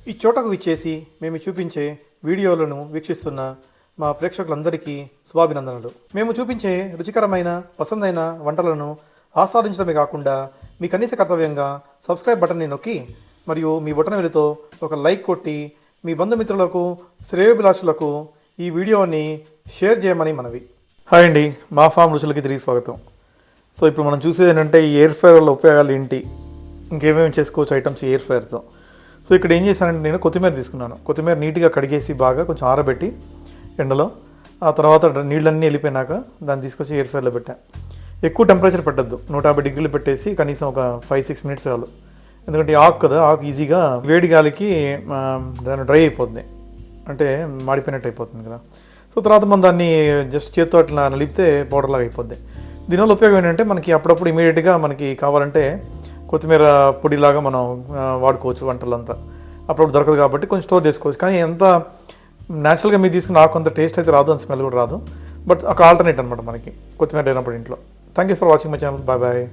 ఈ చోటకు విచ్చేసి మేము చూపించే వీడియోలను వీక్షిస్తున్న మా ప్రేక్షకులందరికీ శుభాభినందనలు. మేము చూపించే రుచికరమైన పసందైన వంటలను ఆస్వాదించడమే కాకుండా మీ కనీస కర్తవ్యంగా సబ్స్క్రైబ్ బటన్ని నొక్కి మరియు మీ బొటనవేలుతో ఒక లైక్ కొట్టి మీ బంధుమిత్రులకు శ్రేయోభిలాషులకు ఈ వీడియోని షేర్ చేయమని మనవి. హాయ్ అండి, మా ఫామ్ రుచులకి తిరిగి స్వాగతం. సో ఇప్పుడు మనం చూసేది ఏంటంటే ఈ ఎయిర్ ఫ్రైర్ వల్ల ఉపయోగాలు ఏంటి, ఇంకేమేమి చేసుకోవచ్చు ఐటమ్స్ ఎయిర్ ఫ్రైర్తో. సో ఇక్కడ ఏం చేశానంటే నేను కొత్తిమీర తీసుకున్నాను. కొత్తిమీర నీట్గా కడిగేసి బాగా కొంచెం ఆరబెట్టి ఎండలో, ఆ తర్వాత నీళ్ళన్నీ వెళ్ళిపోయినాక దాన్ని తీసుకొచ్చి ఎయిర్ ఫ్రైర్లో పెట్టాను. ఎక్కువ టెంపరేచర్ పెట్టద్దు, 150 డిగ్రీలు పెట్టేసి కనీసం ఒక 5-6 మినిట్స్ చాలు. ఎందుకంటే ఆకు కదా, ఆకు ఈజీగా వేడి గాలికి దాన్ని డ్రై అయిపోతుంది, అంటే మాడిపోయినట్టు అయిపోతుంది కదా. సో తర్వాత మనం దాన్ని జస్ట్ చేత్తో అట్లా నలిపితే పౌడర్లాగా అయిపోద్ది. దీనివల్ల ఉపయోగం ఏంటంటే మనకి అప్పుడప్పుడు ఇమీడియట్గా మనకి కావాలంటే కొత్తిమీర పొడిలాగా మనం వాడుకోవచ్చు వంటలంతా. అప్పుడప్పుడు దొరకదు కాబట్టి కొంచెం స్టోర్ చేసుకోవచ్చు. కానీ ఎంత న్యాచురల్గా మీరు తీసుకున్న ఆకు అంత టేస్ట్ అయితే రాదు, అంత స్మెల్ కూడా రాదు. బట్ ఒక ఆల్టర్నేట్ అనమాట మనకి కొత్తిమీర లేనప్పుడు ఇంట్లో. Thank you for watching my channel. Bye bye.